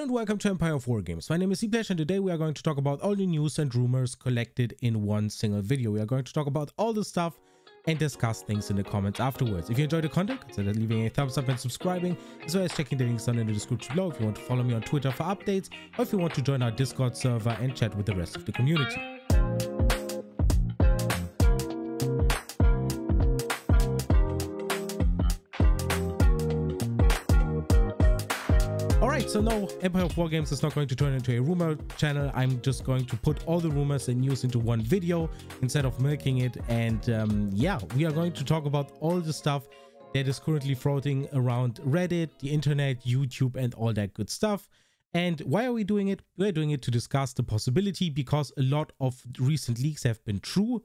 Hello and welcome to Empire of Wargames. My name is Senpai and today we are going to talk about all the news and rumors collected in one single video. We are going to talk about all the stuff and discuss things in the comments afterwards. If you enjoyed the content, consider leaving a thumbs up and subscribing, as well as checking the links down in the description below if you want to follow me on Twitter for updates, or if you want to join our Discord server and chat with the rest of the community. Alright, so no, Empire of Wargames is not going to turn into a rumor channel. I'm just going to put all the rumors and news into one video instead of milking it. And yeah, we are going to talk about all the stuff that is currently floating around Reddit, the internet, YouTube, and all that good stuff. And why are we doing it? We're doing it to discuss the possibility because a lot of recent leaks have been true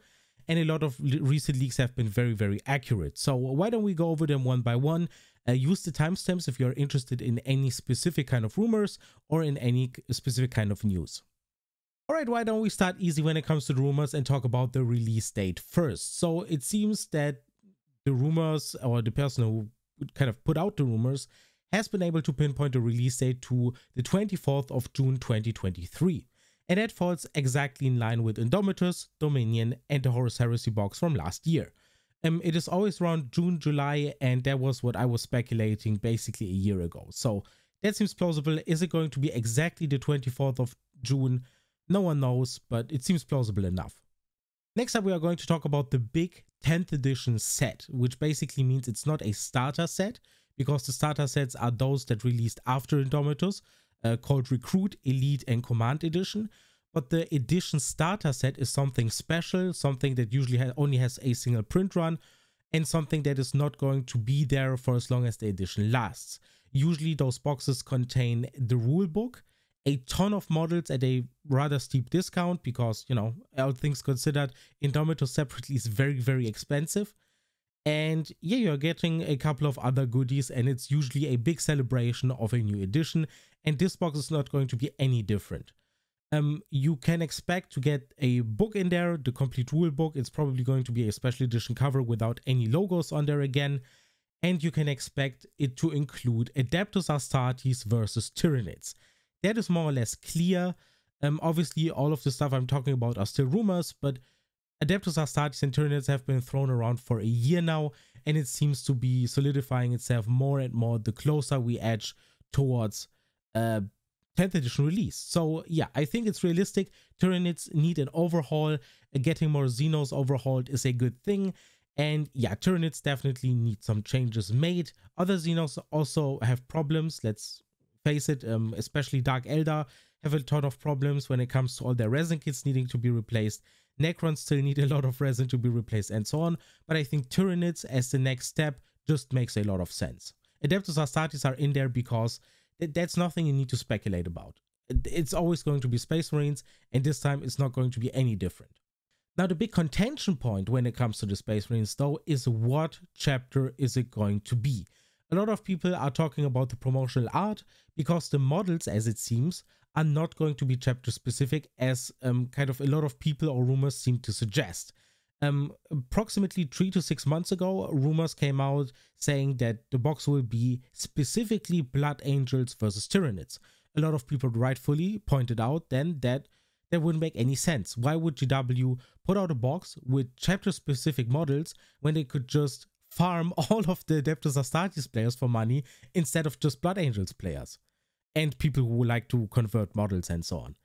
and a lot of recent leaks have been very, very accurate. So why don't we go over them one by one? Use the timestamps if you're interested in any specific kind of rumors or in any specific kind of news. Alright, why don't we start easy when it comes to the rumors and talk about the release date first. So it seems that the rumors, or the person who kind of put out the rumors, has been able to pinpoint the release date to the 24th of June 2023. And that falls exactly in line with Indomitus, Dominion, and the Horus Heresy box from last year. It is always around June, July, and that was what I was speculating basically a year ago. So that seems plausible. Is it going to be exactly the 24th of June? No one knows, but it seems plausible enough. Next up, we are going to talk about the big 10th edition set, which basically means it's not a starter set, because the starter sets are those that released after Indomitus, called Recruit, Elite, and Command Edition. But the edition starter set is something special, something that usually only has a single print run, and something that is not going to be there for as long as the edition lasts. Usually those boxes contain the rulebook, a ton of models at a rather steep discount because, you know, all things considered, Indomitus separately is very, very expensive. And yeah, you're getting a couple of other goodies, and it's usually a big celebration of a new edition, and this box is not going to be any different. You can expect to get a book in there, the complete rule book. It's probably going to be a special edition cover without any logos on there again. And you can expect it to include Adeptus Astartes versus Tyranids. That is more or less clear. Obviously, all of the stuff I'm talking about are still rumors, but Adeptus Astartes and Tyranids have been thrown around for a year now, and it seems to be solidifying itself more and more the closer we edge towards 10th edition release. So yeah, I think it's realistic. Tyranids need an overhaul. Getting more Xenos overhauled is a good thing. And yeah, Tyranids definitely need some changes made. Other Xenos also have problems, let's face it, especially Dark Eldar have a ton of problems when it comes to all their resin kits needing to be replaced. Necrons still need a lot of resin to be replaced and so on. But I think Tyranids as the next step just makes a lot of sense. Adeptus Astartes are in there because that's nothing you need to speculate about. It's always going to be Space Marines, and this time it's not going to be any different. Now, the big contention point when it comes to the Space Marines, though, is what chapter is it going to be? A lot of people are talking about the promotional art because the models, as it seems, are not going to be chapter specific, as kind of a lot of people or rumors seem to suggest. Approximately 3 to 6 months ago, rumors came out saying that the box will be specifically Blood Angels versus Tyranids. A lot of people rightfully pointed out then that that wouldn't make any sense. Why would GW put out a box with chapter specific models when they could just farm all of the Adeptus Astartes players for money instead of just Blood Angels players and people who like to convert models and so on?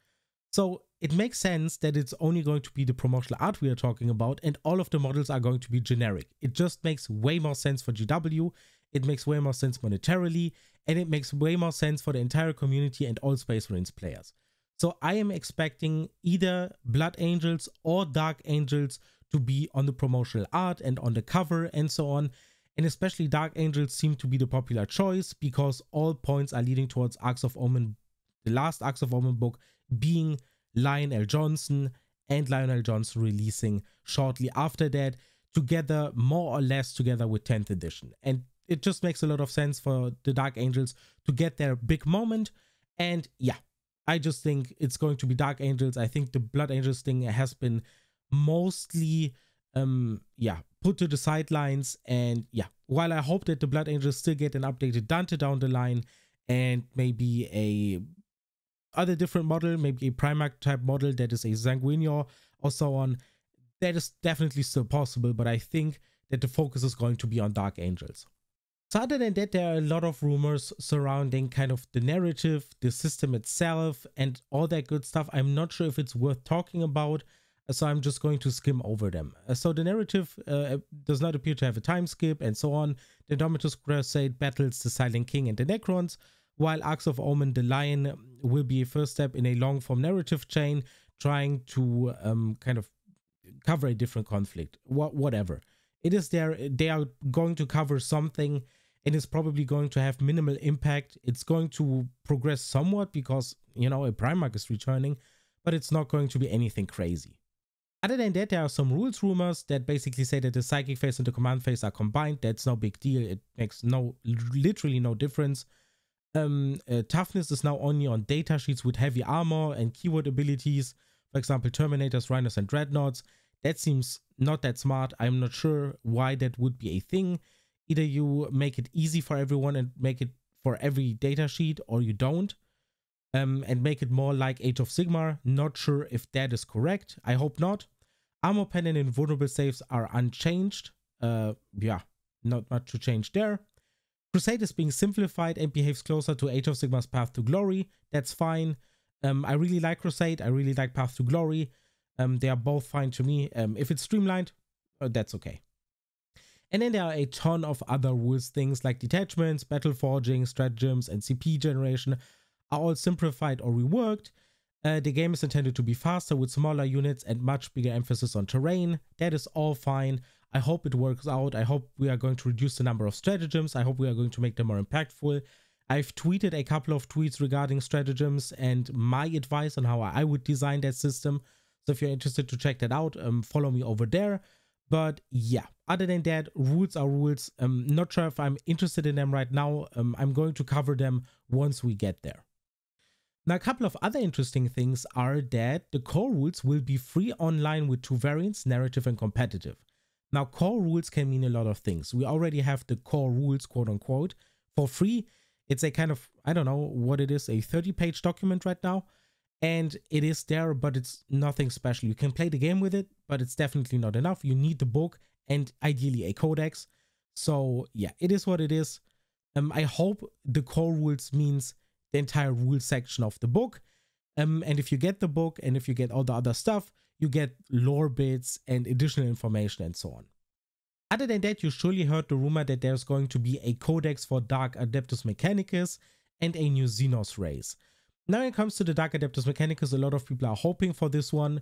So it makes sense that it's only going to be the promotional art we are talking about, and all of the models are going to be generic. It just makes way more sense for GW, it makes way more sense monetarily, and it makes way more sense for the entire community and all Space Marines players. So I am expecting either Blood Angels or Dark Angels to be on the promotional art and on the cover and so on. And especially Dark Angels seem to be the popular choice because all points are leading towards Arcs of Omen, the last Arcs of Omen book being Lionel Johnson, and Lionel Johnson releasing shortly after that, together, more or less together with 10th edition. And it just makes a lot of sense for the Dark Angels to get their big moment. And yeah, I just think it's going to be Dark Angels. I think the Blood Angels thing has been mostly put to the sidelines. And yeah, while I hope that the Blood Angels still get an updated Dante down the line and maybe a other different model, maybe a Primarch type model that is a Sanguinior or so on. That is definitely still possible, but I think that the focus is going to be on Dark Angels. So other than that, there are a lot of rumors surrounding kind of the narrative, the system itself, and all that good stuff. I'm not sure if it's worth talking about, so I'm just going to skim over them. So the narrative does not appear to have a time skip and so on. The Indomitus Crusade battles the Silent King and the Necrons, while Arcs of Omen the Lion will be a first step in a long-form narrative chain trying to kind of cover a different conflict, whatever. It is there, they are going to cover something, and it's probably going to have minimal impact. It's going to progress somewhat because, you know, a Primarch is returning, but it's not going to be anything crazy. Other than that, there are some rules rumors that basically say that the Psychic phase and the Command phase are combined. That's no big deal. It makes literally no difference. Toughness is now only on data sheets with heavy armor and keyword abilities. For example, Terminators, Rhinos, and Dreadnoughts. That seems not that smart. I'm not sure why that would be a thing. Either you make it easy for everyone and make it for every data sheet, or you don't. And make it more like Age of Sigmar. Not sure if that is correct. I hope not. Armor pen and invulnerable saves are unchanged. Yeah, not much to change there. Crusade is being simplified and behaves closer to Age of Sigmar's Path to Glory. That's fine. I really like Crusade. I really like Path to Glory. They are both fine to me. If it's streamlined, that's okay. And then there are a ton of other rules things like detachments, battle forging, stratagems, and CP generation are all simplified or reworked. The game is intended to be faster with smaller units and much bigger emphasis on terrain. That is all fine. I hope it works out. I hope we are going to reduce the number of stratagems. I hope we are going to make them more impactful. I've tweeted a couple of tweets regarding stratagems and my advice on how I would design that system. So if you're interested to check that out, follow me over there. But yeah, other than that, rules are rules. Not sure if I'm interested in them right now. I'm going to cover them once we get there. Now, a couple of other interesting things are that the core rules will be free online with two variants, narrative and competitive. Now, core rules can mean a lot of things. We already have the core rules, quote unquote, for free. It's a kind of, I don't know what it is, a 30-page document right now. And it is there, but it's nothing special. You can play the game with it, but it's definitely not enough. You need the book and ideally a codex. So yeah, it is what it is. I hope the core rules means the entire rules section of the book. And if you get the book and if you get all the other stuff, you get lore bits and additional information and so on. Other than that, you surely heard the rumor that there's going to be a codex for Dark Adeptus Mechanicus and a new Xenos race. Now, when it comes to the Dark Adeptus Mechanicus, a lot of people are hoping for this one.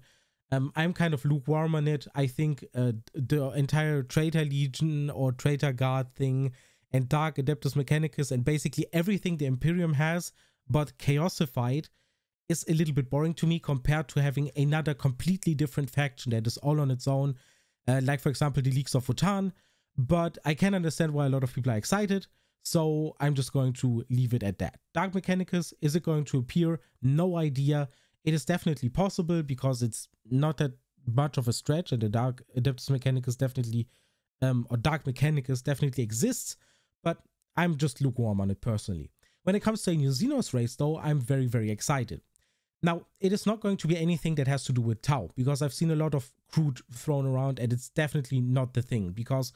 I'm kind of lukewarm on it. I think the entire Traitor Legion or Traitor Guard thing and Dark Adeptus Mechanicus and basically everything the Imperium has but chaosified is a little bit boring to me compared to having another completely different faction that is all on its own, like for example the Leagues of Votann. But I can understand why a lot of people are excited, so I'm just going to leave it at that. Dark Mechanicus, is it going to appear? No idea. It is definitely possible because it's not that much of a stretch, and the Dark Adeptus Mechanicus definitely, or Dark Mechanicus definitely exists, but I'm just lukewarm on it personally. When it comes to a new Xenos race though, I'm very, very excited. Now, it is not going to be anything that has to do with Tau, because I've seen a lot of crude thrown around and it's definitely not the thing, because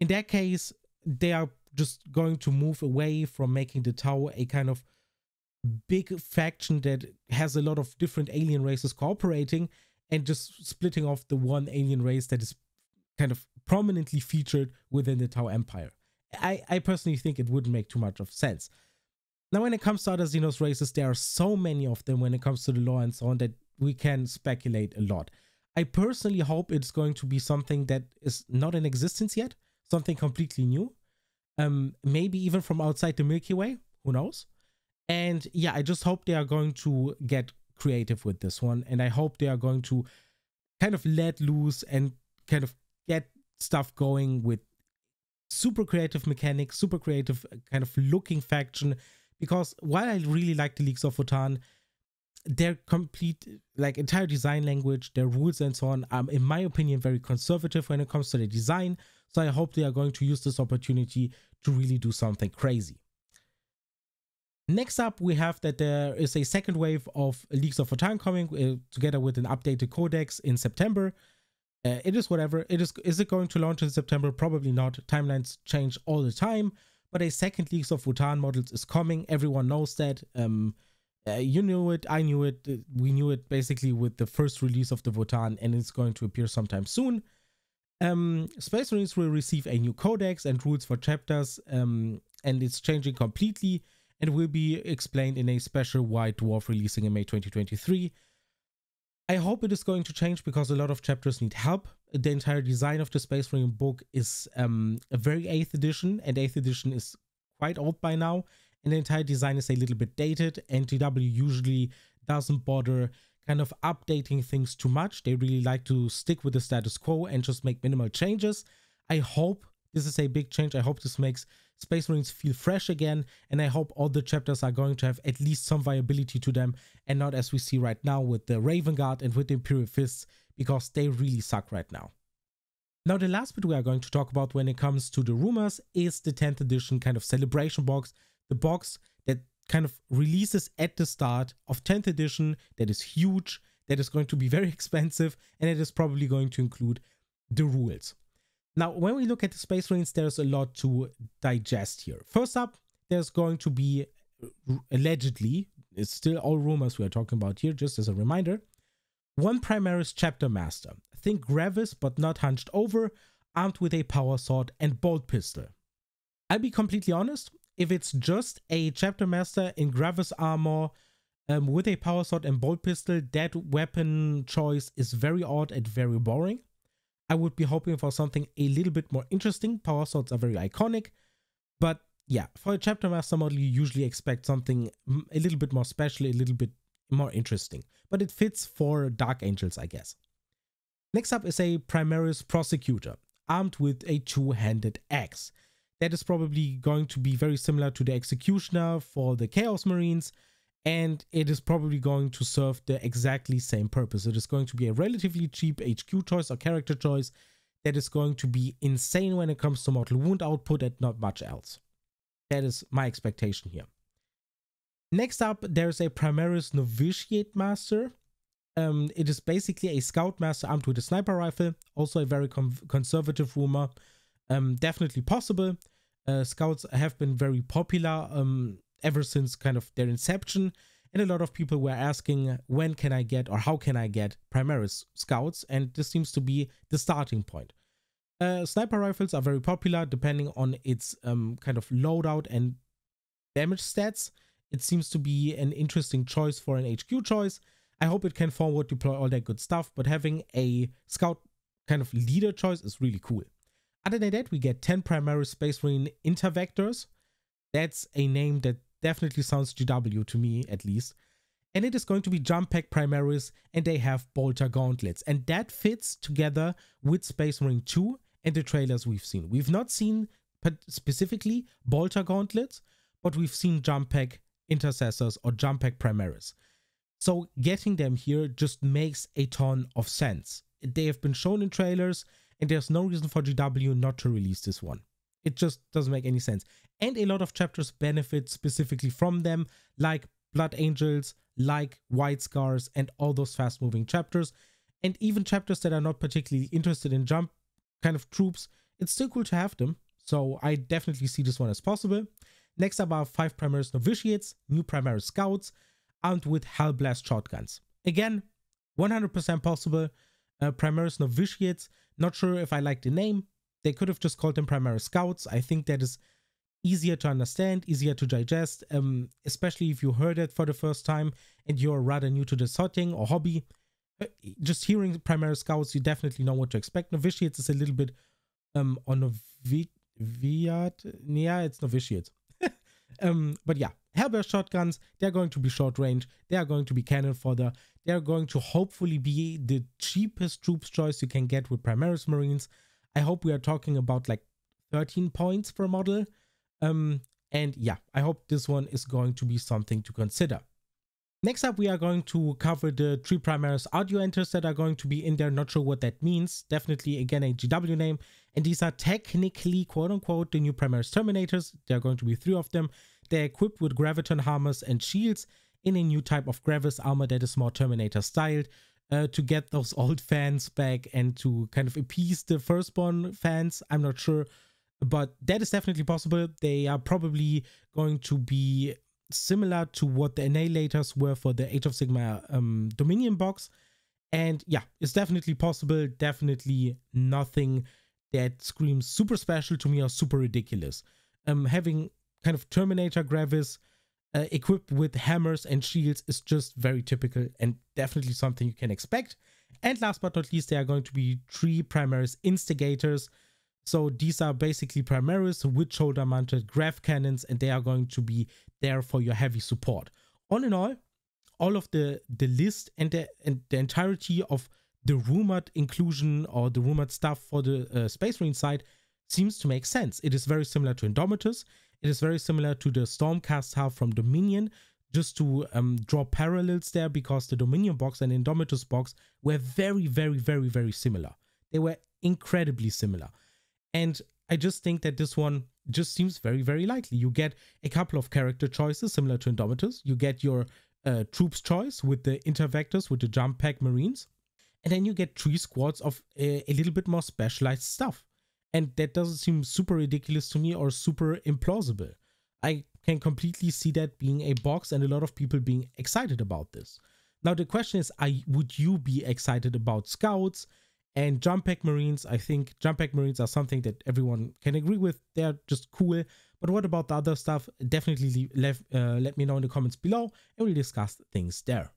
in that case, they are just going to move away from making the Tau a kind of big faction that has a lot of different alien races cooperating and just splitting off the one alien race that is kind of prominently featured within the Tau Empire. I personally think it wouldn't make too much of sense. Now, when it comes to other Xenos races, there are so many of them when it comes to the lore and so on that we can speculate a lot. I personally hope it's going to be something that is not in existence yet, something completely new. Maybe even from outside the Milky Way, who knows? And yeah, I just hope they are going to get creative with this one, and I hope they are going to kind of let loose and kind of get stuff going with super creative mechanics, super creative kind of looking faction, because while I really like the Leagues of Votann, their complete, like, entire design language, their rules and so on, in my opinion, very conservative when it comes to the design. So I hope they are going to use this opportunity to really do something crazy. Next up, we have that there is a second wave of Leagues of Votann coming together with an updated codex in September. It is whatever. Is it going to launch in September? Probably not. Timelines change all the time. But a second Leagues of Votann models is coming. Everyone knows that. You knew it. I knew it. We knew it basically with the first release of the Votann, and it's going to appear sometime soon. Space Marines will receive a new codex and rules for chapters, and it's changing completely and will be explained in a special White Dwarf releasing in May 2023. I hope it is going to change because a lot of chapters need help. The entire design of the Space Marine book is a very 8th edition, and 8th edition is quite old by now, and the entire design is a little bit dated, and GW usually doesn't bother kind of updating things too much. They really like to stick with the status quo and just make minimal changes. I hope this is a big change. I hope this makes Space Marines feel fresh again, and I hope all the chapters are going to have at least some viability to them, and not as we see right now with the Raven Guard and with the Imperial Fists, because they really suck right now. Now, the last bit we are going to talk about when it comes to the rumors is the 10th edition kind of celebration box, the box that kind of releases at the start of 10th edition, that is huge, that is going to be very expensive, and it is probably going to include the rules. Now, when we look at the Space Marines, there's a lot to digest here. First up, there's going to be, allegedly, it's still all rumors we are talking about here, just as a reminder, one Primaris Chapter Master. Think Gravis, but not hunched over, armed with a power sword and bolt pistol. I'll be completely honest, if it's just a Chapter Master in Gravis armor with a power sword and bolt pistol, that weapon choice is very odd and very boring. I would be hoping for something a little bit more interesting. Power swords are very iconic, but yeah, for a Chapter Master model, you usually expect something a little bit more special, a little bit more interesting, but it fits for Dark Angels, I guess. Next up is a Primaris Prosecutor, armed with a two-handed axe. That is probably going to be very similar to the Executioner for the Chaos Marines, and it is probably going to serve the exactly same purpose. It is going to be a relatively cheap HQ choice or character choice that is going to be insane when it comes to mortal wound output and not much else. That is my expectation here. Next up, there's a Primaris Novitiate Master. It is basically a Scout Master armed with a sniper rifle. Also a very conservative rumor. Definitely possible. Scouts have been very popular ever since kind of their inception, and a lot of people were asking when can I get or how can I get Primaris Scouts, and this seems to be the starting point. Sniper rifles are very popular depending on its kind of loadout and damage stats. It seems to be an interesting choice for an HQ choice. I hope it can forward deploy all that good stuff, but having a Scout kind of leader choice is really cool. Other than that, we get 10 Primaris Space Marine Intervectors. That's a name that definitely sounds GW to me, at least. And it is going to be Jump Pack Primaris, and they have Bolter Gauntlets. And that fits together with Space Marine 2 and the trailers we've seen. We've not seen specifically Bolter Gauntlets, but we've seen Jump Pack Intercessors or Jump Pack Primaris. So getting them here just makes a ton of sense. They have been shown in trailers, and there's no reason for GW not to release this one. It just doesn't make any sense. And a lot of chapters benefit specifically from them, like Blood Angels, like White Scars, and all those fast-moving chapters. And even chapters that are not particularly interested in jump kind of troops, it's still cool to have them. So I definitely see this one as possible. Next up are 5 Primaris Novitiates, new Primaris Scouts, armed with Hellblast shotguns. Again, 100% possible. Primaris Novitiates, not sure if I like the name. They could have just called them Primaris Scouts. I think that is easier to understand, easier to digest, especially if you heard it for the first time and you're rather new to this setting or hobby. Just hearing Primaris Scouts, you definitely know what to expect. Novitiates is a little bit on Novitiate. Yeah, it's Novitiates. But yeah, Hellblast shotguns, they're going to be short range, they are going to be cannon fodder, they're going to hopefully be the cheapest troops choice you can get with Primaris Marines. I hope we are talking about like 13 points per model. And yeah, I hope this one is going to be something to consider. Next up, we are going to cover the 3 Primaris audio enters that are going to be in there. Not sure what that means. Definitely, again, a GW name. And these are technically, quote unquote, the new Primaris Terminators. There are going to be 3 of them. They're equipped with graviton hammers and shields in a new type of Gravis armor that is more Terminator styled, to get those old fans back and to kind of appease the Firstborn fans. I'm not sure, but that is definitely possible. They are probably going to be similar to what the Annihilators were for the Age of Sigmar Dominion box. And yeah, it's definitely possible. Definitely nothing that screams super special to me or super ridiculous. Having kind of Terminator Gravis equipped with hammers and shields is just very typical and definitely something you can expect. And last but not least, there are going to be 3 Primaris Instigators. So these are basically Primaris with shoulder mounted grav cannons, and they are going to be there for your heavy support. All in all of the list and the entirety of the rumored inclusion or the rumored stuff for the Space Marine side seems to make sense. It is very similar to Indomitus. It is very similar to the Stormcast half from Dominion, just to draw parallels there, because the Dominion box and Indomitus box were very, very, very, very similar. They were incredibly similar. And I just think that this one just seems very, very likely. You get a couple of character choices similar to Indomitus. You get your troops choice with the Intervectors, with the Jump Pack Marines. And then you get 3 squads of a little bit more specialized stuff. And that doesn't seem super ridiculous to me or super implausible. I can completely see that being a box and a lot of people being excited about this. Now the question is, would you be excited about Scouts and Jump Pack Marines? I think Jump Pack Marines are something that everyone can agree with. They're just cool. But what about the other stuff? Definitely let me know in the comments below, and we'll discuss things there.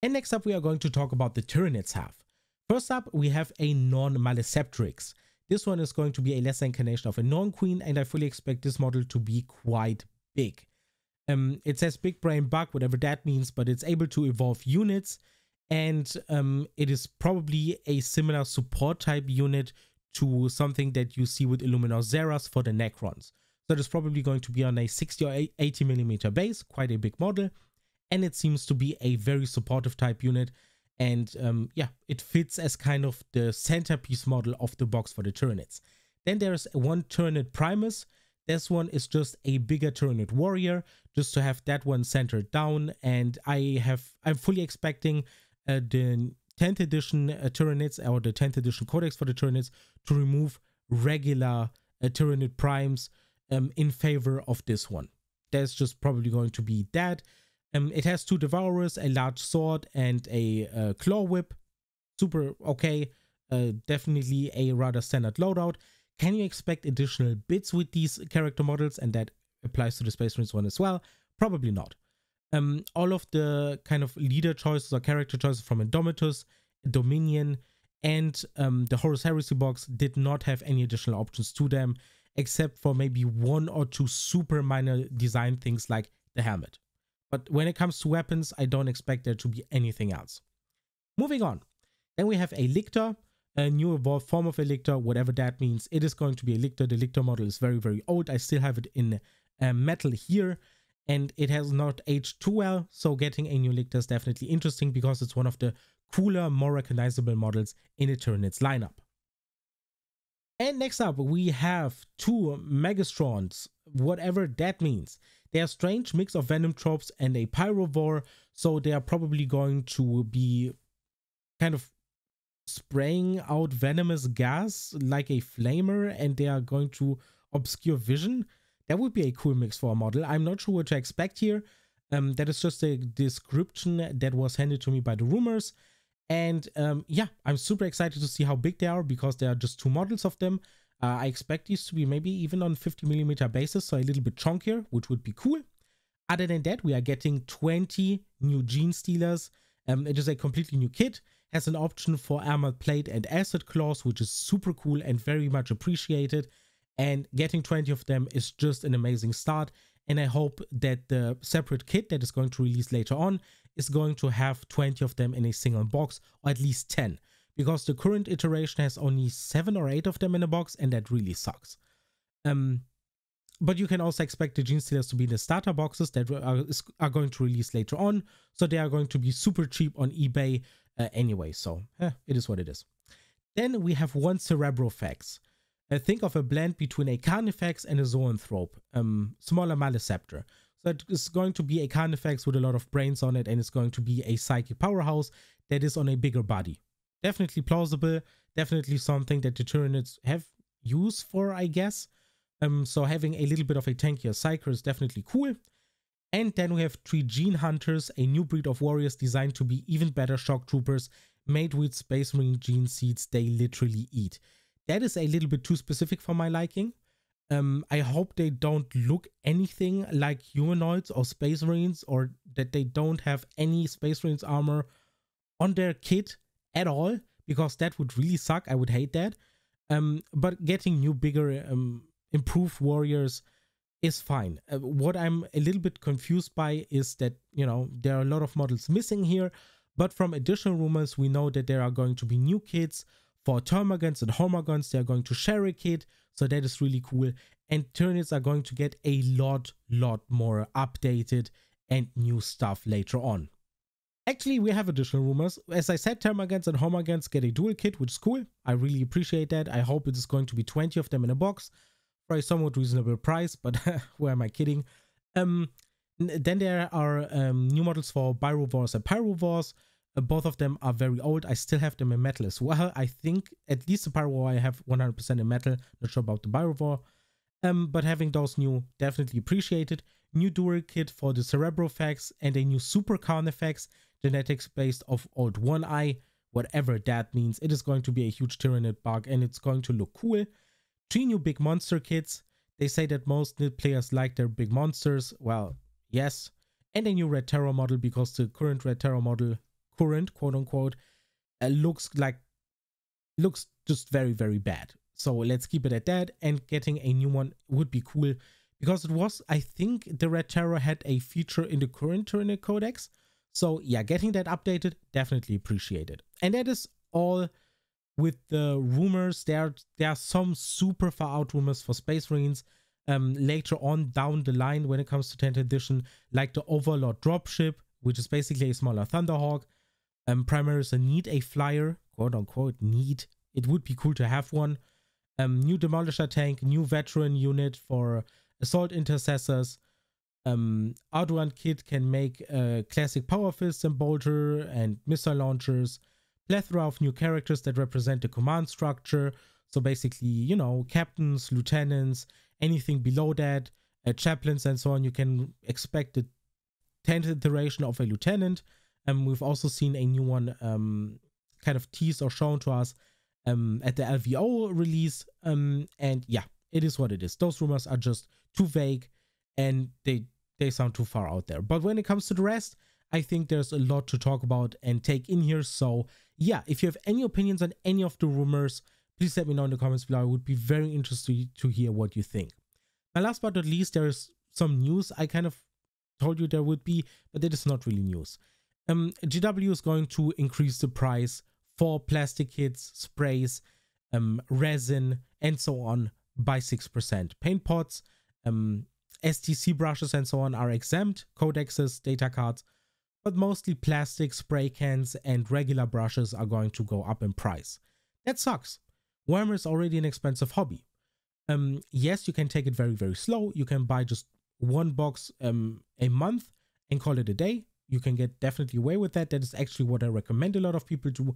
And next up, we are going to talk about the Tyranids half. First up, we have a non-Maleceptrix. This one is going to be a lesser incarnation of a non-queen, and I fully expect this model to be quite big. It says big brain bug, whatever that means, but it's able to evolve units, and it is probably a similar support type unit to something that you see with Illuminor Zeras for the Necrons. So it's probably going to be on a 60 or 80 millimeter base, quite a big model, and it seems to be a very supportive type unit. And yeah, it fits as kind of the centerpiece model of the box for the Tyranids. Then there's one Tyranid Primus. This one is just a bigger Tyranid warrior, just to have that one centered down. And I'm fully expecting the 10th edition Tyranids, or the 10th edition Codex for the Tyranids, to remove regular Tyranid Primes in favor of this one. There's just probably going to be that. It has 2 Devourers, a large sword, and a claw whip. Super okay. Definitely a rather standard loadout. Can you expect additional bits with these character models? And that applies to the Space Marines one as well. Probably not. All of the kind of leader choices or character choices from Indomitus, Dominion, and the Horus Heresy box did not have any additional options to them, except for maybe 1 or 2 super minor design things like the helmet. But when it comes to weapons, I don't expect there to be anything else. Moving on. Then we have a Lictor, a new evolved form of a Lictor, whatever that means. It is going to be a Lictor. The Lictor model is very, very old. I still have it in metal here, and it has not aged too well. So getting a new Lictor is definitely interesting, because it's one of the cooler, more recognizable models in the Tyranids lineup. And next up, we have 2 Megastrons, whatever that means. They are a strange mix of Venom tropes and a Pyrovore, so they are probably going to be kind of spraying out venomous gas like a flamer, and they are going to obscure vision. That would be a cool mix for a model. I'm not sure what to expect here. That is just a description that was handed to me by the Rumours. And yeah, I'm super excited to see how big they are, because there are just 2 models of them. I expect these to be maybe even on 50 millimeter bases, so a little bit chunkier, which would be cool. Other than that, we are getting 20 new Gene Stealers. It is a completely new kit, has an option for armored plate and acid claws, which is super cool and very much appreciated. And getting 20 of them is just an amazing start. And I hope that the separate kit that is going to release later on is going to have 20 of them in a single box, or at least 10. Because the current iteration has only 7 or 8 of them in a box, and that really sucks. But you can also expect the Gene Stealers to be in the starter boxes that are going to release later on. So they are going to be super cheap on eBay anyway. So it is what it is. Then we have 1 Cerebrofax. think of a blend between a Carnifex and a Zoanthrope, smaller Maleceptor. So it is going to be a Carnifex with a lot of brains on it, and it's going to be a psychic powerhouse that is on a bigger body. Definitely plausible, definitely something that the Tyranids have use for, I guess. So having a little bit of a tankier Psyker is definitely cool. And then we have 3 Gene Hunters, a new breed of warriors designed to be even better shock troopers, made with Space Marine gene seeds they literally eat. That is a little bit too specific for my liking. I hope they don't look anything like humanoids or Space Marines, or that they don't have any Space Marines armor on their kit at all, because that would really suck. I would hate that. But getting new, bigger, improved warriors is fine. What I'm a little bit confused by is that, you know, there are a lot of models missing here, but from additional rumors, we know that there are going to be new kits for Termagants and Hormagons. They are going to share a kit, so that is really cool. And Tyranids are going to get a lot more updated and new stuff later on. Actually, we have additional rumors. As I said, Termagants and Hormagants get a dual kit, which is cool. I really appreciate that. I hope it is going to be 20 of them in a box for a somewhat reasonable price, but where am I kidding? Then there are new models for Byrovores and Pyrovores. Both of them are very old. I still have them in metal as well. I think at least the Pyrovore I have 100% in metal. Not sure about the Byrovore. But having those new, definitely appreciated. New dual kit for the Cerebrofax and a new Super Carnifex, genetics based off old One Eye, whatever that means. It is going to be a huge Tyranid bug and it's going to look cool. 3 new big monster kits. They say that most NID players like their big monsters. Well, yes. And a new Red Terror model, because the current Red Terror model, quote unquote, looks just very bad. So let's keep it at that, and getting a new one would be cool, because it was, I think the Red Terror had a feature in the current Tyranid Codex. So yeah, getting that updated, definitely appreciated. And that is all with the rumors. There are some super far out rumors for Space Marines later on down the line when it comes to 10th edition, like the Overlord dropship, which is basically a smaller Thunderhawk. Primaries need a flyer, quote unquote, need. It would be cool to have one. New Demolisher tank, new veteran unit for assault intercessors. Arduan kit can make classic power fists and bolter and missile launchers. Plethora of new characters that represent the command structure. So basically, you know, captains, lieutenants, anything below that, chaplains and so on. You can expect the 10th iteration of a lieutenant. We've also seen a new one kind of teased or shown to us at the LVO release. And yeah, it is what it is. Those rumors are just too vague and they sound too far out there. But when it comes to the rest, I think there's a lot to talk about and take in here. So yeah, if you have any opinions on any of the rumors, please let me know in the comments below. I would be very interested to hear what you think. And last but not least, there's some news. I kind of told you there would be, but it is not really news. GW is going to increase the price for plastic kits, sprays, resin, and so on by 6%. Paint pots, STC brushes and so on are exempt, codexes, data cards, but mostly plastic, spray cans, and regular brushes are going to go up in price. That sucks. Warhammer is already an expensive hobby. Yes, you can take it very slow. You can buy just one box a month and call it a day. You can get definitely away with that. That is actually what I recommend a lot of people do.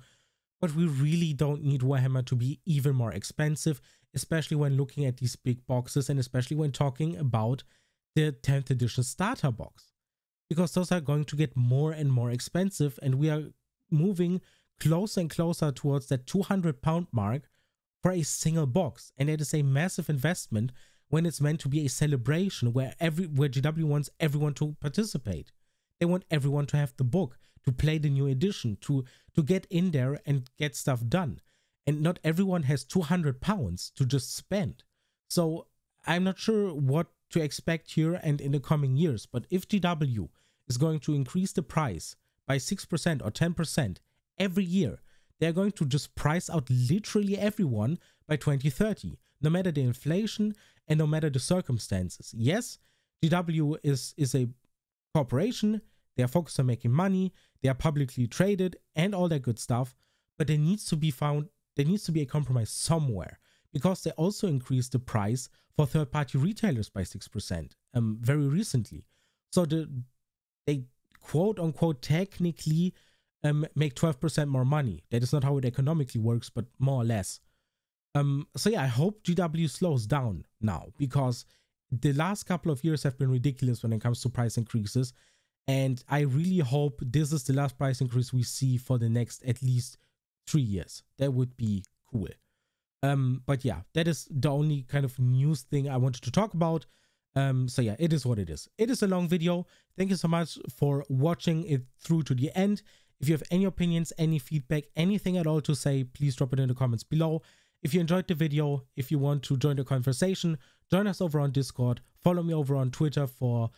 But we really don't need Warhammer to be even more expensive, especially when looking at these big boxes and especially when talking about the 10th edition starter box. Because those are going to get more and more expensive, and we are moving closer and closer towards that £200 mark for a single box. And it is a massive investment when it's meant to be a celebration where GW wants everyone to participate. They want everyone to have the book, to play the new edition, to get in there and get stuff done. And not everyone has £200 to just spend. So I'm not sure what to expect here and in the coming years. But if GW is going to increase the price by 6% or 10% every year, they're going to just price out literally everyone by 2030, no matter the inflation and no matter the circumstances. Yes, GW is a corporation. They are focused on making money. They are publicly traded and all that good stuff. But there needs to be a compromise somewhere, because they also increased the price for third-party retailers by 6% very recently. So they quote unquote technically make 12% more money. That is not how it economically works, but more or less. So yeah, I hope GW slows down now, because the last couple of years have been ridiculous when it comes to price increases. And I really hope this is the last price increase we see for the next at least 3 years. That would be cool. But yeah, that is the only kind of news thing I wanted to talk about. So yeah, it is what it is. It is a long video. Thank you so much for watching it through to the end. If you have any opinions, any feedback, anything at all to say, please drop it in the comments below. If you enjoyed the video, if you want to join the conversation, join us over on Discord, follow me over on Twitter for,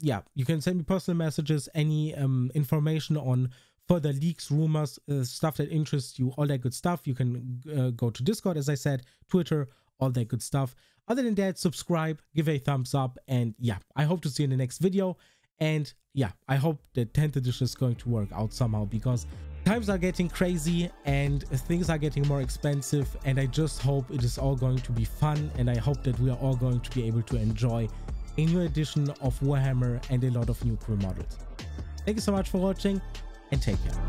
yeah, you can send me personal messages, any information on further leaks, rumors, stuff that interests you, all that good stuff. You can go to Discord, as I said, Twitter, all that good stuff. Other than that, subscribe, give a thumbs up, and yeah, I hope to see you in the next video. And yeah, I hope the 10th edition is going to work out somehow, because times are getting crazy and things are getting more expensive, and I just hope it is all going to be fun, and I hope that we are all going to be able to enjoy a new edition of Warhammer and a lot of new cool models. Thank you so much for watching, and take care.